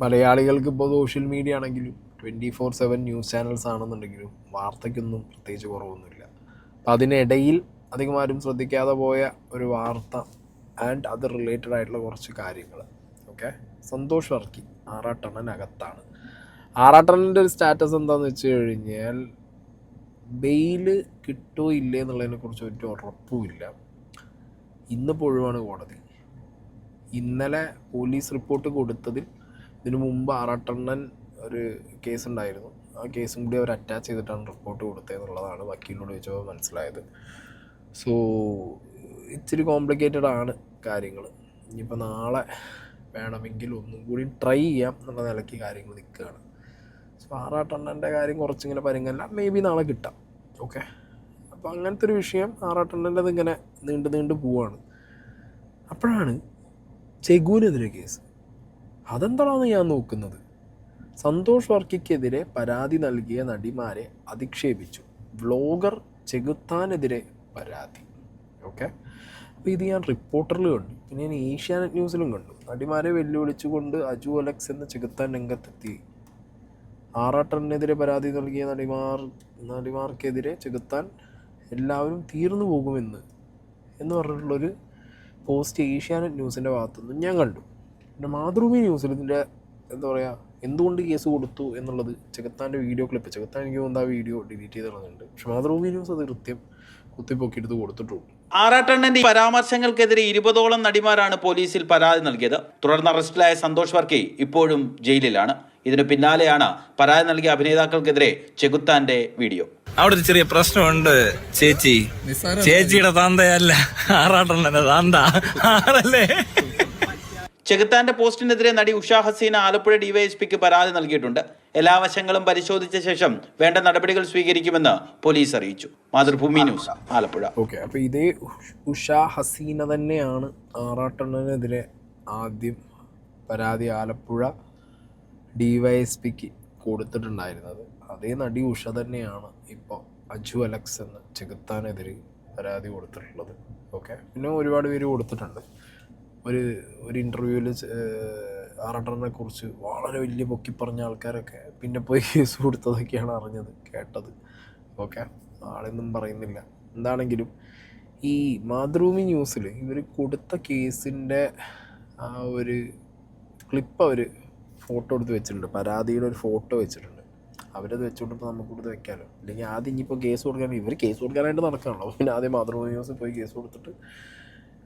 മലയാളികൾക്ക് ഇപ്പോൾ social media ആണെങ്കിലും 24/7 ന്യൂസ് ചാനൽസ് ആണെന്നുണ്ടെങ്കിലും വാർത്തയ്ക്കൊന്നും പ്രത്യേകിച്ച് കുറവൊന്നുമില്ല. അപ്പം അതിനിടയിൽ അധികമാരും ശ്രദ്ധിക്കാതെ പോയ ഒരു വാർത്ത ആൻഡ് അത് റിലേറ്റഡ് ആയിട്ടുള്ള കുറച്ച് കാര്യങ്ങൾ. ഓക്കെ, സന്തോഷ് വർക്കി ആറാട്ടണ്ണനകത്താണ്. ആറാട്ടണ്ണൻ്റെ ഒരു സ്റ്റാറ്റസ് എന്താണെന്ന് വെച്ച് കഴിഞ്ഞാൽ ബെയില് കിട്ടുമോ ഇല്ലേ എന്നുള്ളതിനെക്കുറിച്ച് ഒരു ഉറപ്പുമില്ല. ഇന്നിപ്പോൾ ഒഴിവാണ് കോടതി. ഇന്നലെ പോലീസ് റിപ്പോർട്ട് കൊടുത്തതിൽ ഇതിനു മുമ്പ് ആറാട്ടണ്ണൻ ഒരു കേസ് ഉണ്ടായിരുന്നു. ആ കേസും കൂടി അവർ അറ്റാച്ച് ചെയ്തിട്ടാണ് റിപ്പോർട്ട് കൊടുത്തതെന്നുള്ളതാണ് വക്കീലിനോട് ചോദിച്ചപ്പോൾ മനസ്സിലായത്. സോ ഇച്ചിരി കോംപ്ലിക്കേറ്റഡ് ആണ് കാര്യങ്ങൾ. ഇനിയിപ്പോൾ നാളെ വേണമെങ്കിൽ ഒന്നും കൂടി ട്രൈ ചെയ്യാം എന്നുള്ള നിലയ്ക്ക് കാര്യങ്ങൾ നിൽക്കുകയാണ്. സോ ആറാട്ടണ്ണൻ്റെ കാര്യം കുറച്ചിങ്ങനെ പരിങ്ങല്ല, മേ ബി നാളെ കിട്ടാം. ഓക്കെ, അപ്പോൾ അങ്ങനത്തെ ഒരു വിഷയം ആറാട്ടണ്ണൻ്റെ ഇങ്ങനെ നീണ്ടു പോവാണ്. അപ്പോഴാണ് ചെഗുവിനെതിരെ കേസ്. അതെന്താണെന്ന് ഞാൻ നോക്കുന്നത്. സന്തോഷ് വർക്കിക്കെതിരെ പരാതി നൽകിയ നടിമാരെ അധിക്ഷേപിച്ചു. വ്ളോഗർ ചെകുത്താനെതിരെ പരാതി. ഓക്കെ, അപ്പോൾ ഇത് ഞാൻ റിപ്പോർട്ടറിൽ കണ്ടു, പിന്നെ ഞാൻ ഏഷ്യാനെറ്റ് ന്യൂസിലും കണ്ടു. നടിമാരെ വെല്ലുവിളിച്ചുകൊണ്ട് അജു അലക്സ് എന്ന ചെകുത്താൻ രംഗത്തെത്തി. ആറാട്ടനെതിരെ പരാതി നൽകിയ നടിമാർക്കെതിരെ ചെകുത്താൻ എല്ലാവരും തീർന്നു പോകുമെന്ന് പറഞ്ഞിട്ടുള്ളൊരു പോസ്റ്റ് ഏഷ്യാനെറ്റ് ന്യൂസിൻ്റെ ഭാഗത്തുനിന്ന് ഞാൻ കണ്ടു. പിന്നെ മാതൃഭൂമി ന്യൂസിൽ ഇതിൻ്റെ എന്താ പറയുക, എന്തുകൊണ്ട് കേസ് കൊടുത്തു എന്നുള്ളത് ചെകുത്താൻ്റെ വീഡിയോ ക്ലിപ്പ്, ചെകുത്താൻ എനിക്ക് തോന്നുന്നു ആ വീഡിയോ ഡിലീറ്റ് ചെയ്ത് കളഞ്ഞിട്ടുണ്ട്. പക്ഷെ മാതൃഭൂമി ന്യൂസ് അത് കൃത്യം കുത്തിപ്പൊക്കിയെടുത്ത് കൊടുത്തിട്ടുള്ളൂ. ആറാട്ടണ്ണന്റെ പരാമർശങ്ങൾക്കെതിരെ 20ഓളം നടിമാരാണ് പോലീസിൽ പരാതി നൽകിയത്. തുടർന്ന് അറസ്റ്റിലായ സന്തോഷ് വർക്കി ഇപ്പോഴും ജയിലിലാണ്. ഇതിന് പിന്നാലെയാണ് പരാതി നൽകിയ അഭിനേതാക്കൾക്കെതിരെ ചെകുത്താന്റെ വീഡിയോ. അവിടെ ഒരു ചെറിയ പ്രശ്നമുണ്ട് ചേച്ചി. ചേച്ചിയുടെ താന്തയല്ല ആറാട്ടണ്ണന്റെ താന്ത ആണല്ലേ. ചെകുത്താന്റെ പോസ്റ്റിനെതിരെ നടി ഉഷ ഹസീന ആലപ്പുഴ ഡിവൈഎസ്പിക്ക് പരാതി നൽകിയിട്ടുണ്ട്. എല്ലാ വശങ്ങളും പരിശോധിച്ച ശേഷം വേണ്ട നടപടികൾ സ്വീകരിക്കുമെന്ന് പോലീസ് അറിയിച്ചു. മാതൃഭൂമി ന്യൂസ്, ആലപ്പുഴ. ഓക്കെ, അപ്പോൾ ഇതേ ഉഷ ഹസീന തന്നെയാണ് ആറാട്ടണ്ണനെതിരെ ആദ്യം പരാതി ആലപ്പുഴ ഡിവൈഎസ്പിക്ക് കൊടുത്തിട്ടുണ്ടായിരുന്നത്. അതേ നടി ഉഷ തന്നെയാണ് ഇപ്പോൾ അജു അലക്സ് എന്ന ചെകുത്താനെതിരെ പരാതി കൊടുത്തിട്ടുള്ളത്. ഓക്കെ, പിന്നെ ഒരുപാട് പേര് കൊടുത്തിട്ടുണ്ട്. ഒരു ഇൻ്റർവ്യൂവിൽ ആറാട്ടണ്ണനെ കുറിച്ച് വളരെ വലിയ പൊക്കി പറഞ്ഞ ആൾക്കാരൊക്കെ പിന്നെ പോയി കേസ് കൊടുത്തതൊക്കെയാണ് കേട്ടത്. ഓക്കെ, ആളെന്നും പറയുന്നില്ല. എന്താണെങ്കിലും ഈ മാതൃഭൂമി ന്യൂസിൽ ഇവർ കൊടുത്ത കേസിൻ്റെ ആ ഒരു ക്ലിപ്പ് അവർ ഫോട്ടോ എടുത്ത് വെച്ചിട്ടുണ്ട്. പരാതിയുടെ ഒരു ഫോട്ടോ വെച്ചിട്ടുണ്ട്. അവരത് വെച്ചുകൊണ്ടിപ്പോൾ നമുക്ക് കൊടുത്ത് വെക്കാമല്ലോ. അല്ലെങ്കിൽ ആദ്യം ഇനിയിപ്പോൾ കേസ് ഇവർ കേസ് കൊടുക്കാനായിട്ട് നടക്കുകയാണല്ലോ. പിന്നെ ആദ്യം മാതൃഭൂമി ന്യൂസിൽ പോയി കേസ് കൊടുത്തിട്ട്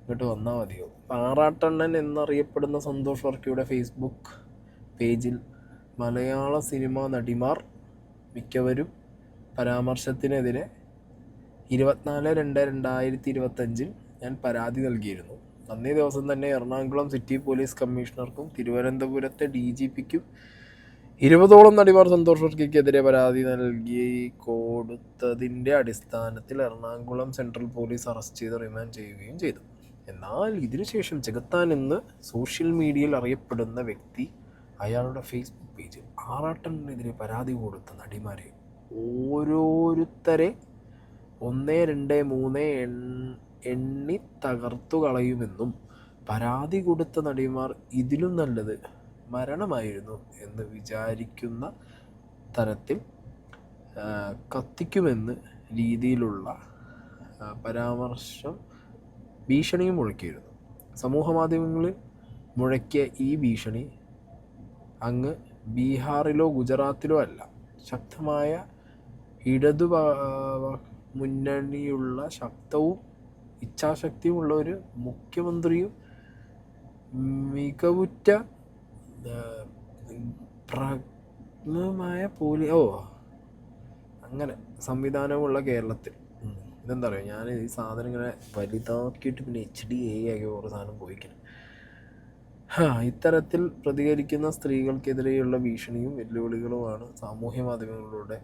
ഇങ്ങോട്ട് വന്നാൽ മതിയോ. ആറാട്ടണ്ണൻ എന്നറിയപ്പെടുന്ന സന്തോഷ് വർക്കിയുടെ ഫേസ്ബുക്ക് പേജിൽ മലയാള സിനിമാ നടിമാർ മിക്കവരും പരാമർശത്തിനെതിരെ 24/2/2025 ഞാൻ പരാതി നൽകിയിരുന്നു. അന്നേ ദിവസം തന്നെ എറണാകുളം സിറ്റി പോലീസ് കമ്മീഷണർക്കും തിരുവനന്തപുരത്തെ DGPക്കും 20ഓളം നടിമാർ സന്തോഷ് വർക്കിക്കെതിരെ പരാതി നൽകി കൊടുത്തതിൻ്റെ അടിസ്ഥാനത്തിൽ എറണാകുളം സെൻട്രൽ പോലീസ് അറസ്റ്റ് ചെയ്ത് റിമാൻഡ് ചെയ്യുകയും ചെയ്തു. എന്നാൽ ഇതിനുശേഷം ചെകുത്താൻ എന്ന് സോഷ്യൽ മീഡിയയിൽ അറിയപ്പെടുന്ന വ്യക്തി അയാളുടെ ഫേസ്ബുക്ക് പേജിൽ ആറാട്ടനെതിരെ പരാതി കൊടുത്ത നടിമാരെ ഓരോരുത്തരെ 1, 2, 3 എണ്ണി തകർത്തു കളയുമെന്നും പരാതി കൊടുത്ത നടിമാർ ഇതിലും നല്ലത് മരണമായിരുന്നു എന്ന് വിചാരിക്കുന്ന തരത്തിൽ കത്തിക്കുമെന്ന് രീതിയിലുള്ള പരാമർശം ഭീഷണിയും മുഴക്കിയിരുന്നു. സമൂഹമാധ്യമങ്ങളിൽ മുഴക്കിയ ഈ ഭീഷണി അങ്ങ് ബീഹാറിലോ ഗുജറാത്തിലോ അല്ല, ശക്തമായ ഇടതു മുന്നണിയുള്ള ശക്തവും ഇച്ഛാശക്തിയുമുള്ള ഒരു മുഖ്യമന്ത്രിയും മികവുറ്റ പ്രജ്ഞമായ അങ്ങനെ സംവിധാനമുള്ള കേരളത്തിൽ ഇതെന്താ പറയുക, ഞാൻ ഈ സാധനം ഇങ്ങനെ വലുതാക്കിയിട്ട് പിന്നെ HD ആക്കി ഓരോ സാധനം പോയിക്കണം. ഇത്തരത്തിൽ പ്രതികരിക്കുന്ന സ്ത്രീകൾക്കെതിരെയുള്ള ഭീഷണിയും വെല്ലുവിളികളുമാണ് സാമൂഹ്യ മാധ്യമങ്ങളിലൂടെ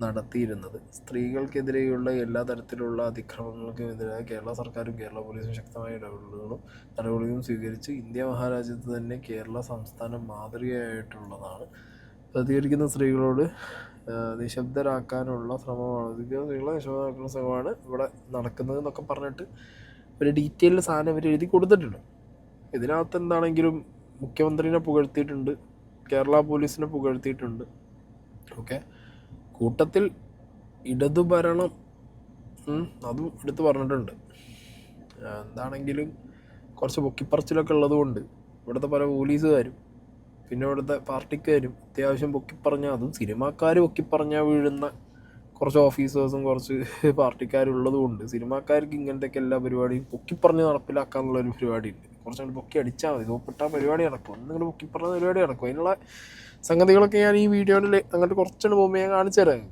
നടത്തിയിരുന്നത്. സ്ത്രീകൾക്കെതിരെയുള്ള എല്ലാ തരത്തിലുള്ള അതിക്രമങ്ങൾക്കുമെതിരായ കേരള സർക്കാരും കേരള പോലീസും ശക്തമായ നടപടികളും സ്വീകരിച്ച് ഇന്ത്യ മഹാരാജ്യത്ത് തന്നെ കേരള സംസ്ഥാനം മാതൃകയായിട്ടുള്ളതാണ്. പ്രതികരിക്കുന്ന സ്ത്രീകളോട് നിശബ്ദരാക്കാനുള്ള ശ്രമമാണ് ഇവിടെ നടക്കുന്നത് എന്നൊക്കെ പറഞ്ഞിട്ട് ഒരു ഡീറ്റെയിൽ സാധനം ഇവർ എഴുതി കൊടുത്തിട്ടുണ്ട്. ഇതിനകത്ത് എന്താണെങ്കിലും മുഖ്യമന്ത്രിനെ പുകഴ്ത്തിയിട്ടുണ്ട്, കേരള പോലീസിനെ പുകഴ്ത്തിയിട്ടുണ്ട്. ഓക്കെ, കൂട്ടത്തിൽ ഇടതുഭരണം അതും എടുത്ത് പറഞ്ഞിട്ടുണ്ട്. എന്താണെങ്കിലും കുറച്ച് പൊക്കിപ്പറച്ചിലൊക്കെ ഉള്ളതുകൊണ്ട് ഇവിടുത്തെ പല പോലീസുകാരും പിന്നെ ഇവിടുത്തെ പാർട്ടിക്കാരും അത്യാവശ്യം പൊക്കിപ്പറഞ്ഞാൽ, അതും സിനിമാക്കാർ പൊക്കിപ്പറഞ്ഞാൽ വീഴുന്ന കുറച്ച് ഓഫീസേഴ്സും കുറച്ച് പാർട്ടിക്കാരുള്ളത് കൊണ്ട് സിനിമാക്കാർക്ക് ഇങ്ങനത്തെയൊക്കെ എല്ലാ പരിപാടിയും പൊക്കിപ്പറഞ്ഞ് നടപ്പിലാക്കാന്നുള്ളൊരു പരിപാടിയുണ്ട്. കുറച്ചുകൂടി പൊക്കി അടിച്ചാൽ മതി, സോപ്പിട്ടാൽ പരിപാടി നടക്കും. ഒന്നിങ്ങനെ പൊക്കിപ്പറഞ്ഞ പരിപാടി നടക്കും. അതിനുള്ള സംഗതികളൊക്കെ ഞാൻ ഈ വീഡിയോയിൽ അങ്ങോട്ട് കുറച്ചുകൂടി മുമ്പ് ഞാൻ കാണിച്ചു തരാം.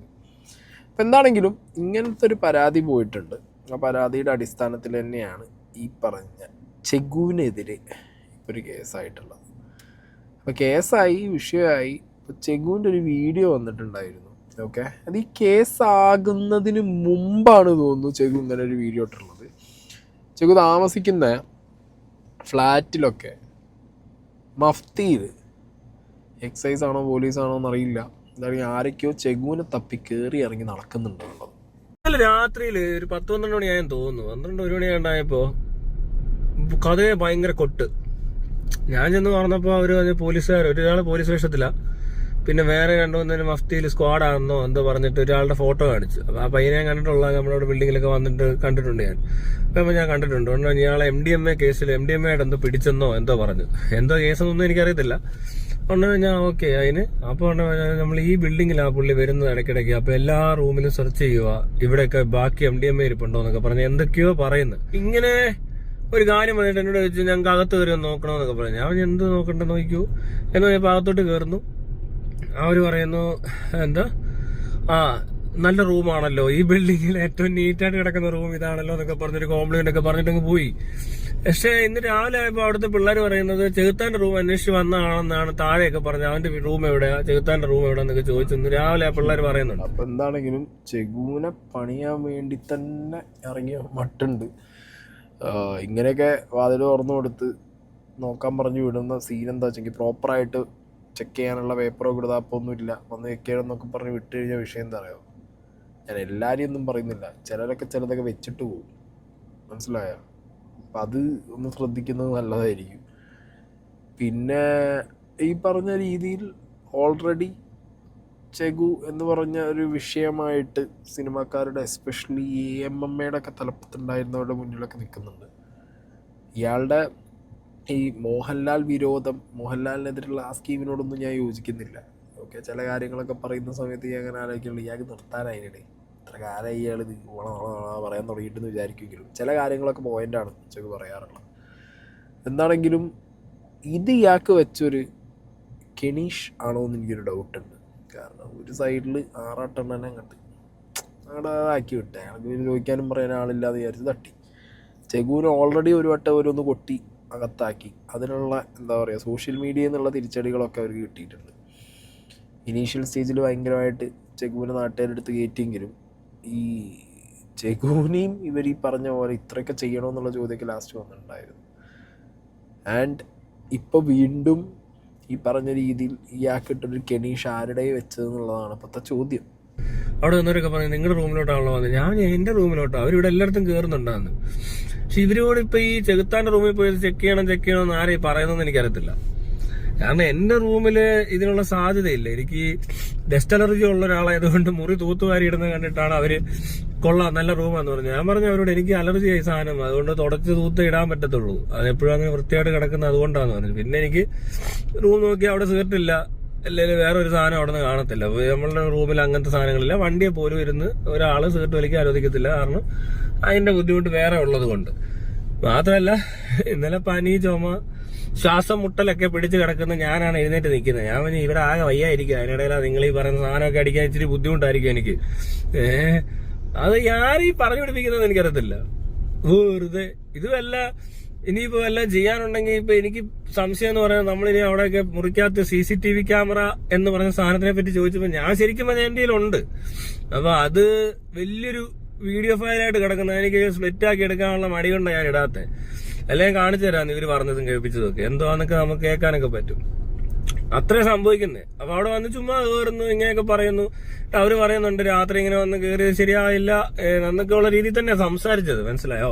അപ്പം എന്താണെങ്കിലും ഇങ്ങനത്തെ ഒരു പരാതി പോയിട്ടുണ്ട്. ആ പരാതിയുടെ അടിസ്ഥാനത്തിൽ തന്നെയാണ് ഈ പറഞ്ഞ ചെഗുവിനെതിരെ ഇപ്പോൾ ഒരു കേസായിട്ടുള്ളത്. അപ്പോൾ കേസായി, വിഷയമായി. ഇപ്പോൾ ചെഗുവിൻ്റെ ഒരു വീഡിയോ വന്നിട്ടുണ്ടായിരുന്നു. ഓക്കെ, അത് ഈ കേസാകുന്നതിന് മുമ്പാണ് തോന്നുന്നു ചെഗു ഇങ്ങനെ ഒരു വീഡിയോ ഇട്ടുള്ളത്. ചെഗു താമസിക്കുന്ന ഫ്ലാറ്റിലൊക്കെ മഫ്തിയിൽ എക്സൈസ് ആണോ പോലീസാണോ എന്നറിയില്ല, എന്തായാലും ആരൊക്കെയോ ചെഗുവിനെ തപ്പി കയറി ഇറങ്ങി നടക്കുന്നുണ്ടെന്നുള്ളത്. രാത്രിയിൽ ഒരു 10-12 മണിയായെന്ന് തോന്നുന്നു. 12-1 മണിയാണ്ടായപ്പോ കഥയെ ഭയങ്കര കൊട്ട്. ഞാൻ ചെന്ന് പറഞ്ഞപ്പോ അവര് പോലീസുകാർ, ഒരാള് പോലീസ് വേഷത്തിലാ, പിന്നെ വേറെ 2-3 മഫ്തിയിൽ സ്ക്വാഡാണെന്നോ എന്തോ പറഞ്ഞിട്ട് ഒരാളുടെ ഫോട്ടോ കാണിച്ചു. അപ്പൊ ആ പയ്യനെ കണ്ടിട്ടുള്ള നമ്മളവിടെ ബിൽഡിങ്ങിലൊക്കെ വന്നിട്ട് കണ്ടിട്ടുണ്ട് ഞാൻ. അപ്പൊ ഞാൻ കണ്ടിട്ടുണ്ട്. അതുകൊണ്ട് ഇയാളെ MDMA കേസിൽ MDMA ആയിട്ട് എന്തോ പിടിച്ചെന്നോ എന്തോ പറഞ്ഞു. എന്തോ കേസൊന്നും എനിക്കറിയത്തില്ല. അതുകൊണ്ട് ഞാൻ ഓക്കെ അതിന്. അപ്പോൾ നമ്മൾ ഈ ബിൽഡിങ്ങിലാണ് പുള്ളി വരുന്നത് ഇടയ്ക്കിടയ്ക്ക്. അപ്പൊ എല്ലാ റൂമിലും സെർച്ച് ചെയ്യുക, ഇവിടെയൊക്കെ ബാക്കി MDMA ഇരിപ്പുണ്ടോ എന്നൊക്കെ പറഞ്ഞ് എന്തൊക്കെയോ പറയുന്നു. ഇങ്ങനെ ഒരു കാര്യം പറഞ്ഞിട്ട് എന്നോട് ചോദിച്ചു ഞങ്ങൾക്ക് അകത്ത് കയറി നോക്കണമെന്നൊക്കെ പറഞ്ഞു. ഞാൻ എന്ത് നോക്കണ്ടെന്ന് നോക്കൂ എന്ന് പറഞ്ഞപ്പോൾ അകത്തോട്ട് കയറുന്നു. അവര് പറയുന്നു എന്താ, നല്ല റൂമാണല്ലോ, ഈ ബിൽഡിങ്ങിൽ ഏറ്റവും നീറ്റായിട്ട് കിടക്കുന്ന റൂം ഇതാണല്ലോ എന്നൊക്കെ പറഞ്ഞൊരു കോംപ്ലിമെന്റ് ഒക്കെ പറഞ്ഞിട്ടങ്ങ് പോയി. പക്ഷെ ഇന്ന് രാവിലെ ആയപ്പോൾ അവിടുത്തെ പിള്ളേർ പറയുന്നത് ചെകുത്താന്റെ റൂം അന്വേഷിച്ച് വന്നതാണെന്നാണ്. താഴെയൊക്കെ പറഞ്ഞു അവന്റെ റൂം എവിടെയാ, ചെകുത്താന്റെ റൂം എവിടെയെന്നൊക്കെ ചോദിച്ചു രാവിലെ ആ പിള്ളേർ പറയുന്നുണ്ട്. അപ്പൊ എന്താണെങ്കിലും ചെഗുവിനെ പണിയാൻ വേണ്ടി തന്നെ ഇറങ്ങിയ മട്ടുണ്ട്. ഇങ്ങനെയൊക്കെ വാതിൽ തുറന്നു കൊടുത്ത് നോക്കാൻ പറഞ്ഞു വിടുന്ന സീൻ എന്താ വെച്ചെങ്കിൽ പ്രോപ്പറായിട്ട് ചെക്ക് ചെയ്യാനുള്ള പേപ്പറോ കൊടുത്താപ്പൊന്നും ഇല്ല, വന്ന് ചെക്ക് ചെയ്യണമെന്നൊക്കെ പറഞ്ഞ് വിട്ട് കഴിഞ്ഞ വിഷയം എന്താ പറയുക. ഞാൻ എല്ലാവരെയും ഒന്നും പറയുന്നില്ല, ചിലരൊക്കെ ചിലതൊക്കെ വെച്ചിട്ട് പോകും, മനസ്സിലായോ? അപ്പം അത് ഒന്ന് ശ്രദ്ധിക്കുന്നത് നല്ലതായിരിക്കും. പിന്നെ ഈ പറഞ്ഞ രീതിയിൽ ഓൾറെഡി ചെഗു എന്ന് പറഞ്ഞ ഒരു വിഷയമായിട്ട് സിനിമാക്കാരുടെ എസ്പെഷ്യലി AMMയുടെ ഒക്കെ തലപ്പത്തുണ്ടായിരുന്നവരുടെ മുന്നിലൊക്കെ നിൽക്കുന്നുണ്ട്. ഇയാളുടെ ഈ മോഹൻലാൽ വിരോധം, മോഹൻലാലിനെതിരുള്ള ആ സ്കീമിനോടൊന്നും ഞാൻ യോജിക്കുന്നില്ല. ഓക്കെ, ചില കാര്യങ്ങളൊക്കെ പറയുന്ന സമയത്ത് ഞാൻ അങ്ങനെ ആലോചിക്കുള്ളൂ, ഇയാൾക്ക് നിർത്താനായില്ലേ, ഇത്ര കാലം ഇയാൾ ഇത് പറയാൻ തുടങ്ങിയിട്ടെന്ന് വിചാരിക്കുമെങ്കിലും ചില കാര്യങ്ങളൊക്കെ പോയിൻ്റാണ് ചെഗു പറയാറുള്ളത്. എന്താണെങ്കിലും ഇത് ഇയാൾക്ക് വെച്ചൊരു കെനീഷ് ആണോ എന്ന് എനിക്കൊരു ഡൗട്ടുണ്ട്. കാരണം ഒരു സൈഡിൽ ആറാട്ടെണ്ണനെ അങ്ങോട്ട് ആക്കി വിട്ടേ, ഞങ്ങൾക്ക് ചോദിക്കാനും പറയാൻ ആളില്ലാതെ വിചാരിച്ച് തട്ടി. ചെഗുവിന് ഓൾറെഡി ഒരു വട്ടം ഓരോന്ന് കൊട്ടി അകത്താക്കി. അതിനുള്ള എന്താ പറയുക, സോഷ്യൽ മീഡിയയിൽ നിന്നുള്ള തിരിച്ചടികളൊക്കെ അവർക്ക് കിട്ടിയിട്ടുണ്ട്. ഇനീഷ്യൽ സ്റ്റേജിൽ ഭയങ്കരമായിട്ട് ചെഗുവിനെ നാട്ടുകാരെടുത്ത് കയറ്റിയെങ്കിലും ഈ ചെഗുവിനെയും ഇവർ ഈ പറഞ്ഞ പോലെ ഇത്രയൊക്കെ ചെയ്യണമെന്നുള്ള ചോദ്യമൊക്കെ ലാസ്റ്റ് വന്നിട്ടുണ്ടായിരുന്നു. ആൻഡ് ഇപ്പോൾ വീണ്ടും ഈ പറഞ്ഞ രീതിയിൽ ഇയാൾക്കിട്ടൊരു കെനീഷ് ആരുടെ വെച്ചതെന്നുള്ളതാണ് ഇപ്പോഴത്തെ ചോദ്യം. അവിടെ വന്നവരൊക്കെ പറഞ്ഞു നിങ്ങളുടെ റൂമിലോട്ടാണല്ലോ വന്നത്. ഞാൻ എന്റെ റൂമിലോട്ടോ, അവരിവിടെ എല്ലായിടത്തും കയറുന്നുണ്ടാന്ന്. പക്ഷെ ഇവരോട് ഇപ്പൊ ഈ ചെകുത്താന്റെ റൂമിൽ പോയി ചെക്ക് ചെയ്യണം എന്ന് ആരെയും പറയുന്നതെന്ന് എനിക്കറിയത്തില്ല. കാരണം എന്റെ റൂമില് ഇതിനുള്ള സാധ്യതയില്ല. എനിക്ക് ഡസ്റ്റ് അലർജി ഉള്ള ഒരാളായതുകൊണ്ട് മുറി തൂത്തുവാരി ഇടുന്നത് കണ്ടിട്ടാണ് അവര് കൊള്ളാം നല്ല റൂമാന്ന് പറഞ്ഞു. ഞാൻ പറഞ്ഞു അവരോട് എനിക്ക് അലർജി ആയി സാധനം, അതുകൊണ്ട് തുടച്ച് തൂത്ത് ഇടാൻ പറ്റത്തുള്ളൂ, അതെപ്പോഴും അങ്ങനെ വൃത്തിയായിട്ട് കിടക്കുന്നത് അതുകൊണ്ടാന്ന് പറഞ്ഞു. പിന്നെ എനിക്ക് റൂം നോക്കി അവിടെ സീർട്ടില്ല, അല്ലെങ്കിൽ വേറെ ഒരു സാധനം അവിടെ നിന്ന് കാണത്തില്ല. നമ്മളുടെ റൂമിൽ അങ്ങനത്തെ സാധനങ്ങളില്ല. വണ്ടിയെ പോലും ഇരുന്ന് ഒരാള് സീർട്ട് വലിക്കാൻ അനുവദിക്കത്തില്ല, കാരണം അതിന്റെ ബുദ്ധിമുട്ട് വേറെ ഉള്ളത് കൊണ്ട്. മാത്രമല്ല ഇന്നലെ പനി, ചുമ, ശ്വാസം മുട്ടലൊക്കെ പിടിച്ച് കിടക്കുന്ന ഞാനാണ് എഴുന്നേറ്റ് നിൽക്കുന്നത്. ഞാൻ പറഞ്ഞു ഇവിടെ ആകെ വയ്യായിരിക്കും, അതിനിടയിലാണ് നിങ്ങൾ ഈ പറയുന്ന സാധനമൊക്കെ അടിക്കാൻ ഇച്ചിരി ബുദ്ധിമുട്ടായിരിക്കും എനിക്ക്. അത് ആരീ പറഞ്ഞു പിടിപ്പിക്കുന്നത് എനിക്കറിയത്തില്ല. വെറുതെ ഇത് വല്ല ഇനിയിപ്പോ വല്ല ചെയ്യാനുണ്ടെങ്കിൽ ഇപ്പൊ എനിക്ക് സംശയം എന്ന് പറയുന്നത്, നമ്മളിനി അവിടെയൊക്കെ മുറിക്കകത്ത് CCTV ക്യാമറ എന്ന് പറഞ്ഞ സാധനത്തിനെ പറ്റി ചോദിച്ചപ്പോ ഞാൻ ശരിക്കും പറഞ്ഞ എന്റെ കയ്യിലുണ്ട്. അപ്പൊ അത് വലിയൊരു വീഡിയോ ഫയലായിട്ട് കിടക്കുന്നത്, എനിക്ക് സ്പ്ലിറ്റ് ആക്കി എടുക്കാനുള്ള മടി കൊണ്ടാണ് ഞാൻ ഇടാത്തെ. അല്ലെങ്കിൽ കാണിച്ചു തരാം ഇവര് പറഞ്ഞതും കേൾപ്പിച്ചതൊക്കെ എന്തോന്നൊക്കെ നമുക്ക് കേൾക്കാനൊക്കെ പറ്റും. അത്രേ സംഭവിക്കുന്നേ. അപ്പൊ അവിടെ വന്ന് ചുമ്മാ കയറുന്നു, ഇങ്ങനെയൊക്കെ പറയുന്നു. അവര് പറയുന്നുണ്ട് രാത്രി ഇങ്ങനെ വന്ന് കയറിയത് ശരിയായില്ല എന്നൊക്കെ ഉള്ള രീതിയിൽ തന്നെ സംസാരിച്ചത്, മനസ്സിലായോ?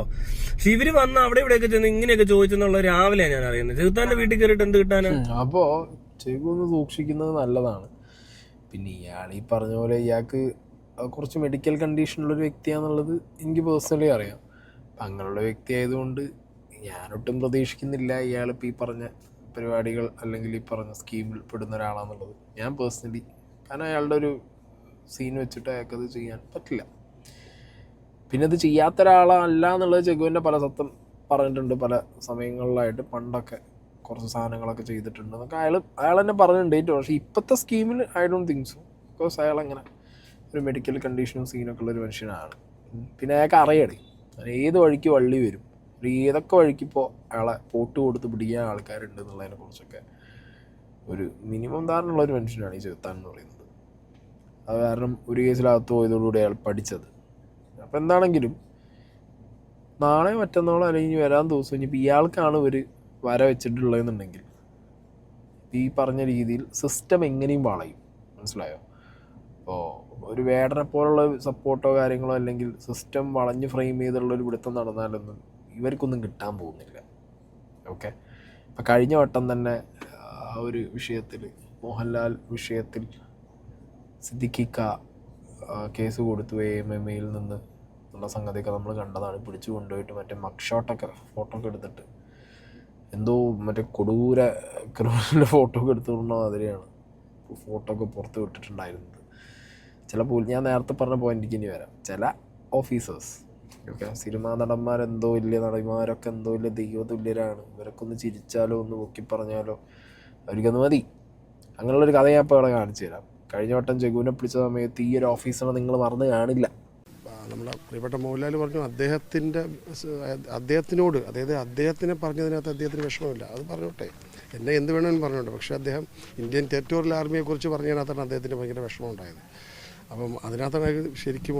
പക്ഷെ ഇവര് വന്ന് അവിടെ ഇവിടെയൊക്കെ ചെന്ന് ഇങ്ങനെയൊക്കെ ചോദിച്ചെന്നുള്ള രാവിലെയാണ് ഞാൻ അറിയുന്നത്. ചെകുത്താന്റെ വീട്ടിൽ കയറിയിട്ട് എന്ത് കിട്ടാനാ? അപ്പോ ചെഗു ഒന്ന് സൂക്ഷിക്കുന്നത് നല്ലതാണ്. പിന്നെ ഇയാൾ ഈ പറഞ്ഞ പോലെ ഇയാൾക്ക് കുറച്ച് മെഡിക്കൽ കണ്ടീഷനുള്ളൊരു വ്യക്തിയാണെന്നുള്ളത് എനിക്ക് പേഴ്സണലി അറിയാം. അപ്പം അങ്ങനെയുള്ള വ്യക്തി ആയതുകൊണ്ട് ഞാനൊട്ടും പ്രതീക്ഷിക്കുന്നില്ല ഇയാളിപ്പോൾ ഈ പറഞ്ഞ പരിപാടികൾ അല്ലെങ്കിൽ ഈ പറഞ്ഞ സ്കീമിൽ പെടുന്ന ഒരാളാണെന്നുള്ളത്. ഞാൻ പേഴ്സണലി, കാരണം അയാളുടെ ഒരു സീൻ വെച്ചിട്ട് അയാൾക്കത് ചെയ്യാൻ പറ്റില്ല. പിന്നെ അത് ചെയ്യാത്ത ഒരാളല്ല എന്നുള്ളത് ചെഗുവിൻ്റെ പല സത്യം പറഞ്ഞിട്ടുണ്ട്. പല സമയങ്ങളിലായിട്ട് പണ്ടൊക്കെ കുറച്ച് സാധനങ്ങളൊക്കെ ചെയ്തിട്ടുണ്ട് എന്നൊക്കെ അയാൾ തന്നെ പറഞ്ഞിട്ടുണ്ട്. പക്ഷേ ഇപ്പോഴത്തെ സ്കീമിൽ I don't think so. Because അയാൾ അങ്ങനെ ഒരു മെഡിക്കൽ കണ്ടീഷനും സീനൊക്കെ ഉള്ളൊരു മനുഷ്യനാണ്. പിന്നെ അയാൾക്ക് അറിയണേ ഏത് വഴിക്ക് വള്ളി വരും, ഏതൊക്കെ വഴിക്ക് ഇപ്പോൾ അയാളെ പോട്ട് കൊടുത്ത് പിടിക്കാൻ ആൾക്കാരുണ്ട് എന്നുള്ളതിനെ കുറിച്ചൊക്കെ ഒരു മിനിമം ധാരണയുള്ളൊരു മനുഷ്യനാണ് ഈ ചെകുത്താൻ എന്ന് പറയുന്നത്. അത് കാരണം ഒരു കേസിലകത്ത് പോയതോടുകൂടി അയാൾ പഠിച്ചത്. അപ്പോൾ എന്താണെങ്കിലും നാളെ മറ്റന്നാളോ അല്ലെങ്കിൽ വരാൻ ദിവസം ഇനിയിപ്പോൾ ഇയാൾക്കാണ് ഇവർ വര വെച്ചിട്ടുള്ളതെന്നുണ്ടെങ്കിൽ ഈ പറഞ്ഞ രീതിയിൽ സിസ്റ്റം എങ്ങനെയും വളയും. മനസ്സിലായോ? അപ്പോൾ ഒരു വേടനെ പോലുള്ള സപ്പോർട്ടോ കാര്യങ്ങളോ അല്ലെങ്കിൽ സിസ്റ്റം വളഞ്ഞ് ഫ്രെയിം ചെയ്തുള്ളൊരു പിടുത്തം നടന്നാലൊന്നും ഇവർക്കൊന്നും കിട്ടാൻ പോകുന്നില്ല. ഓക്കെ, ഇപ്പം കഴിഞ്ഞ വട്ടം തന്നെ ആ ഒരു വിഷയത്തിൽ, മോഹൻലാൽ വിഷയത്തിൽ സിദ്ദിഖിക്ക കേസ് കൊടുത്തു AMMയിൽ നിന്ന് ഉള്ള സംഗതിയൊക്കെ നമ്മൾ കണ്ടതാണ്. പിടിച്ചു കൊണ്ടുപോയിട്ട് മറ്റേ മഗ്ഷോട്ടൊക്കെ ഫോട്ടോ ഒക്കെ എടുത്തിട്ട് എന്തോ മറ്റേ കൊടൂര ക്രിമിനലിൻ്റെ ഫോട്ടോ ഒക്കെ എടുത്തുകൊണ്ട മാതിരിയാണ് ഫോട്ടോ ഒക്കെ പുറത്ത് വിട്ടിട്ടുണ്ടായിരുന്നത്. ചില ഞാൻ നേരത്തെ പറഞ്ഞ പോയിന്റിലേക്ക് ഇനി വരാം. ചില ഓഫീസേഴ്സ്, ഓക്കെ, സിനിമാ നടന്മാരെന്തോ വലിയ നടിമാരൊക്കെ എന്തോ വലിയ ദൈവതുല്യരാണ്, ഇവരൊക്കെ ഒന്ന് ചിരിച്ചാലോ ഒന്ന് പൊക്കി പറഞ്ഞാലോ അവർക്കൊന്ന് മതി. അങ്ങനെയുള്ളൊരു കഥ ഞാൻ ഇപ്പോൾ ഇവിടെ കാണിച്ചു തരാം. കഴിഞ്ഞ വട്ടം ചെഗുവിനെ പിടിച്ച സമയത്ത് ഈ ഒരു ഓഫീസറെ നിങ്ങൾ മറന്ന് കാണില്ല. നമ്മുടെ പ്രിയപ്പെട്ട മോഹൻലാൽ പറഞ്ഞു അദ്ദേഹത്തിനോട്, അതായത് അദ്ദേഹത്തിനെ പറഞ്ഞതിനകത്ത് അദ്ദേഹത്തിന് വിഷമമില്ല, അത് പറഞ്ഞോട്ടെ, എന്നെ എന്ത് വേണമെങ്കിലും പറഞ്ഞോട്ടെ. പക്ഷേ അദ്ദേഹം ഇന്ത്യൻ ടെറിട്ടോറിയൽ ആർമിയെക്കുറിച്ച് പറഞ്ഞതിനകത്താണ് അദ്ദേഹത്തിന് ഭയങ്കര വിഷമം ഉണ്ടായത്. അപ്പം അതിനകത്താണ് ശരിക്കും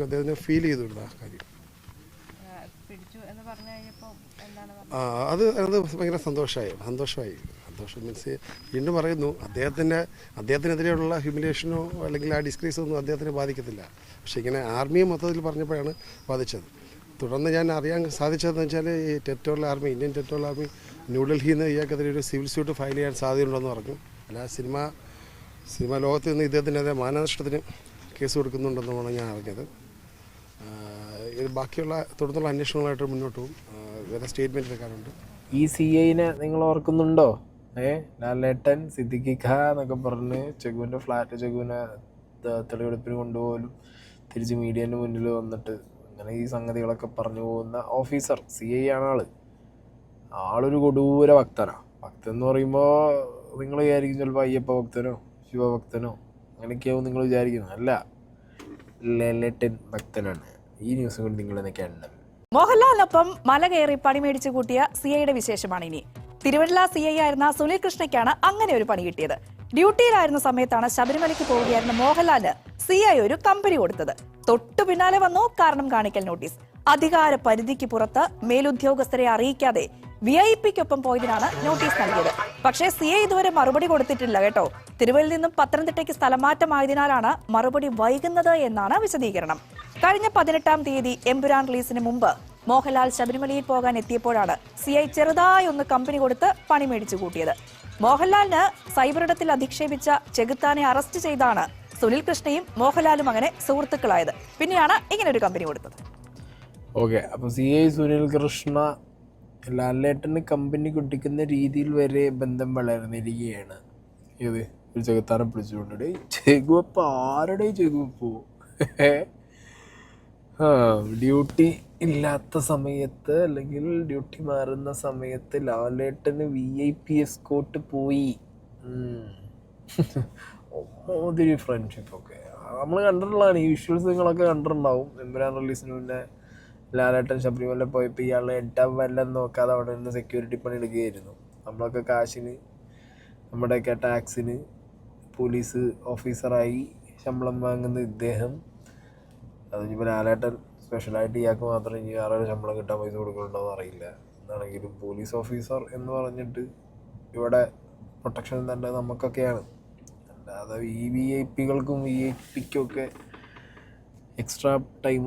അദ്ദേഹത്തിന് ഫീൽ ചെയ്തിട്ടുണ്ട് ആ കാര്യം. അത് ഭയങ്കര സന്തോഷം മീൻസ് വീണ്ടും പറയുന്നു, അദ്ദേഹത്തിനെതിരെയുള്ള ഹ്യൂമിലേഷനോ അല്ലെങ്കിൽ ആ ഡിസ്ക്രീസോ ഒന്നും അദ്ദേഹത്തിനെ ബാധിക്കത്തില്ല. പക്ഷേ ഇങ്ങനെ ആർമിയെ മൊത്തത്തിൽ പറഞ്ഞപ്പോഴാണ് ബാധിച്ചത്. തുടർന്ന് ഞാൻ അറിയാൻ സാധിച്ചതെന്ന് വെച്ചാൽ ഈ territorial army, Indian territorial army ന്യൂഡൽഹിയിൽ നിന്ന് ഇയാൾക്കെതിരെ ഒരു സിവിൽ സ്യൂട്ട് ഫയൽ ചെയ്യാൻ സാധ്യതയുണ്ടെന്ന് പറഞ്ഞു. അല്ല, സിനിമ ലോകത്ത് നിന്ന് ഇദ്ദേഹത്തിനെതിരെ മാനനഷ്ടത്തിന് കേസ് കൊടുക്കുന്നുണ്ടെന്നാണ് ഞാൻ അറിഞ്ഞത്. ഇത് ബാക്കിയുള്ള തുടർന്നുള്ള അന്വേഷണങ്ങളായിട്ട് മുന്നോട്ട് പോകും. വേറെ സ്റ്റേറ്റ്മെൻറ്റ് എടുക്കാനുണ്ട്. ഈ CIനെ നിങ്ങൾ ഓർക്കുന്നുണ്ടോ? ലാലേട്ടൻ സിദ്ദിഖിക്ക എന്നൊക്കെ പറഞ്ഞ് ചെഗുവിൻ്റെ ചെഗുവിനെ തെളിവെടുപ്പിന് കൊണ്ടുപോലും തിരിച്ച് മീഡിയൻ്റെ മുന്നിൽ വന്നിട്ട് അങ്ങനെ ഈ സംഗതികളൊക്കെ പറഞ്ഞു പോകുന്ന ഓഫീസർ CI ആണ് ആളൊരു കൊടൂര ഭക്തനാണ്. ഭക്തൻ എന്ന് പറയുമ്പോൾ നിങ്ങൾ വിചാരിക്കും ചിലപ്പോൾ അയ്യപ്പ ഭക്തനോ ശിവഭക്തനോ അങ്ങനെയൊക്കെയാവും നിങ്ങൾ വിചാരിക്കുന്നു. അല്ല, ലാലേട്ടൻ ഭക്തനാണ്. ഈ ന്യൂസ് കൊണ്ട് നിങ്ങൾ എന്നൊക്കെയാണ്. മോഹൻലാലിനൊപ്പം മല കയറി പണി മേടിച്ചു കൂട്ടിയ CIയുടെ വിശേഷമാണ് ഇനി. തിരുവല്ല CI ആയിരുന്ന സുനിൽ കൃഷ്ണയ്ക്കാണ് അങ്ങനെ ഒരു പണി കിട്ടിയത്. ഡ്യൂട്ടിയിലായിരുന്ന സമയത്താണ് ശബരിമലയ്ക്ക് പോവുകയായിരുന്ന മോഹൻലാലിന് CI ഒരു കമ്പനി കൊടുത്തത്. തൊട്ടു പിന്നാലെ വന്നു കാരണം കാണിക്കൽ നോട്ടീസ്. അധികാര പരിധിക്ക് പുറത്ത് മേലുദ്യോഗസ്ഥരെ അറിയിക്കാതെ VIP-ക്കൊപ്പം പോയതിനാണ് നോട്ടീസ് നൽകിയത്. പക്ഷേ CI ഇതുവരെ മറുപടി കൊടുത്തിട്ടില്ല കേട്ടോ. തിരുവല്ലയിൽ നിന്നും പത്തനംതിട്ടയ്ക്ക് സ്ഥലമാറ്റമായതിനാലാണ് മറുപടി വൈകുന്നത് എന്നാണ് വിശദീകരണം. കഴിഞ്ഞ 18-ാം തീയതി എമ്പുരാൻ റിലീസിന് മുമ്പ് മോഹൻലാൽ ശബരിമലയിൽ പോകാൻ എത്തിയപ്പോഴാണ് CI ചെറുതായി ഒന്ന് കമ്പനി കൊടുത്ത് പണി മേടിച്ചു കൂട്ടിയത്. മോഹൻലാലിന് സൈബറിടത്തിൽ അധിക്ഷേപിച്ച ചെകുത്താനെ അറസ്റ്റ് ചെയ്താണ് സുനിൽ കൃഷ്ണയും മോഹൻലാലും അങ്ങനെ സുഹൃത്തുക്കളായത്. പിന്നെയാണ് ഇങ്ങനെ ഒരു കമ്പനി കൊടുത്തത്. ഓക്കെ, അപ്പോൾ CI സുനിൽ കൃഷ്ണ ലാലേട്ടന് കമ്പനി കുട്ടിക്കുന്ന രീതിയിൽ വരെ ബന്ധം വളർന്നിരിക്കുകയാണ്. ഇത് ഒരു ചെകുത്താനെ പിടിച്ചുകൊണ്ട് ചെഗു അപ്പോൾ ആരുടെ ചെഗു ഇപ്പോൾ ഡ്യൂട്ടി ഇല്ലാത്ത സമയത്ത് അല്ലെങ്കിൽ ഡ്യൂട്ടി മാറുന്ന സമയത്ത് ലാലേട്ടന് VIP എസ്കോട്ട് പോയി. ഒത്തിരി ഫ്രണ്ട്ഷിപ്പൊക്കെ നമ്മൾ കണ്ടിട്ടുള്ളതാണ്. ഈ വിഷ്വൽസ് നിങ്ങളൊക്കെ കണ്ടിട്ടുണ്ടാവും. എമ്പുരാൻ റിലീസിന് മുന്നേ ലാലേട്ടൻ ശബരിമല പോയപ്പോൾ ഇയാൾ എട്ടാൻ വല്ലം നോക്കാതെ അവിടെ നിന്ന് സെക്യൂരിറ്റി പണി എടുക്കുകയായിരുന്നു. നമ്മളൊക്കെ കാശിന്, നമ്മുടെയൊക്കെ ടാക്സിന് പോലീസ് ഓഫീസറായി ശമ്പളം വാങ്ങുന്ന ഇദ്ദേഹം, അതിനിപ്പോൾ ലാലേട്ടൻ സ്പെഷ്യലായിട്ട് ഇയാൾക്ക് മാത്രം ഇനി ആരുടെ ശമ്പളം കിട്ടാൻ പൈസ കൊടുക്കലുണ്ടോയെന്ന് അറിയില്ല. എന്താണെങ്കിലും പോലീസ് ഓഫീസർ എന്ന് പറഞ്ഞിട്ട് ഇവിടെ പ്രൊട്ടക്ഷൻ തന്നെ നമുക്കൊക്കെയാണ്. അല്ലാതെ ഈ VIP-കൾക്കും VIP-ക്കും ഒക്കെ എക്സ്ട്രാ ടൈം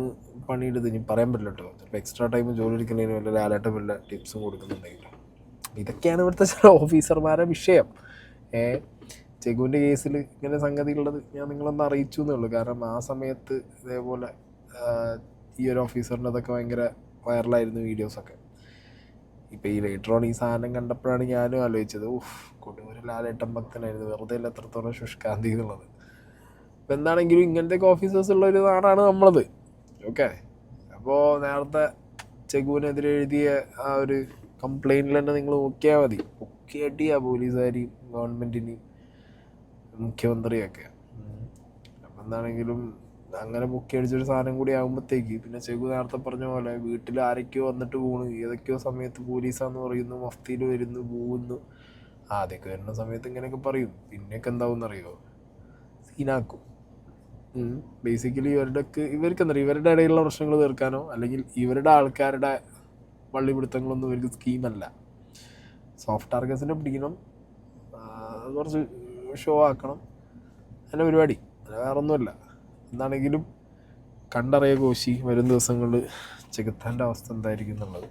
പണിയെടുത്ത് ഇനി പറയാൻ പറ്റില്ല കേട്ടോ. ചിലപ്പോൾ എക്സ്ട്രാ ടൈം ജോലി എടുക്കുന്നതിന് വല്ല ലാലേട്ടൻ വല്ല ടിപ്സും കൊടുക്കുന്നുണ്ടെങ്കിൽ ഇതൊക്കെയാണ് ഇവിടുത്തെ ചില ഓഫീസർമാരുടെ വിഷയം. ചെഗുവിൻ്റെ കേസിൽ ഇങ്ങനെ സംഗതി ഉള്ളത് ഞാൻ നിങ്ങളൊന്ന് അറിയിച്ചു എന്നേ ഉള്ളൂ. കാരണം ആ സമയത്ത് ഇതേപോലെ ഈ ഒരു ഓഫീസറിൻ്റെ അതൊക്കെ ഭയങ്കര വൈറലായിരുന്നു വീഡിയോസൊക്കെ. ഇപ്പം ഈ ലേറ്റർ ഓൺ ഈ സാധനം കണ്ടപ്പോഴാണ് ഞാനും ആലോചിച്ചത്, കൊടുങ്ങൂര് ലാലേട്ടൻ ഭക്തനായിരുന്നു, വെറുതെ അല്ല എത്രത്തോളം ശുഷ്കാന്തി എന്നുള്ളത്. ഇപ്പം എന്താണെങ്കിലും ഇങ്ങനത്തെയൊക്കെ ഓഫീസേഴ്സ് ഉള്ള ഒരു നാടാണ് നമ്മളത്. ഓക്കെ, അപ്പോൾ നേരത്തെ ചെഗുവിനെതിരെ എഴുതിയ ആ ഒരു കംപ്ലൈൻറ്റിൽ തന്നെ നിങ്ങൾ നോക്കിയാൽ മതി. ഒക്കെ അടിയാ പോലീസുകാരെയും ഗവൺമെൻറ്റിനെയും മുഖ്യമന്ത്രിയൊക്കെ. അപ്പം എന്താണെങ്കിലും അങ്ങനെ ബുക്ക് അടിച്ചൊരു സാധനം കൂടി ആകുമ്പോഴത്തേക്ക് പിന്നെ ചെഗു നേരത്തെ പറഞ്ഞ പോലെ വീട്ടിൽ ആരൊക്കെയോ വന്നിട്ട് പോണു, ഏതൊക്കെയോ സമയത്ത് പോലീസാന്ന് പറയുന്നു, മഫ്തിയിൽ വരുന്നു, പോകുന്നു. ആദ്യമൊക്കെ വരുന്ന സമയത്ത് ഇങ്ങനെയൊക്കെ പറയും, പിന്നെയൊക്കെ എന്താവുമെന്നറിയോ, സീനാക്കും. ബേസിക്കലി ഇവർക്ക് എന്താ പറയുക, ഇവരുടെ ഇടയിലുള്ള പ്രശ്നങ്ങൾ തീർക്കാനോ അല്ലെങ്കിൽ ഇവരുടെ ആൾക്കാരുടെ വള്ളിപിടുത്തങ്ങളൊന്നും ഇവർക്ക് സ്കീമല്ല. സോഫ്റ്റ് ടാർഗറ്റ്സിനെ പിടിക്കണം, കുറച്ച് ഷോ ആക്കണം, അതിൻ്റെ പരിപാടി, വേറെ ഒന്നുമല്ല. എന്താണെങ്കിലും കണ്ടറിയ കോശി വരും ദിവസങ്ങളിൽ ചെകുത്താൻ്റെ അവസ്ഥ എന്തായിരിക്കും എന്നുള്ളത്.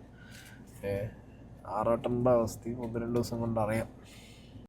ആറാട്ടൻ്റെ അവസ്ഥയും 1-2 ദിവസം കൊണ്ട് അറിയാം.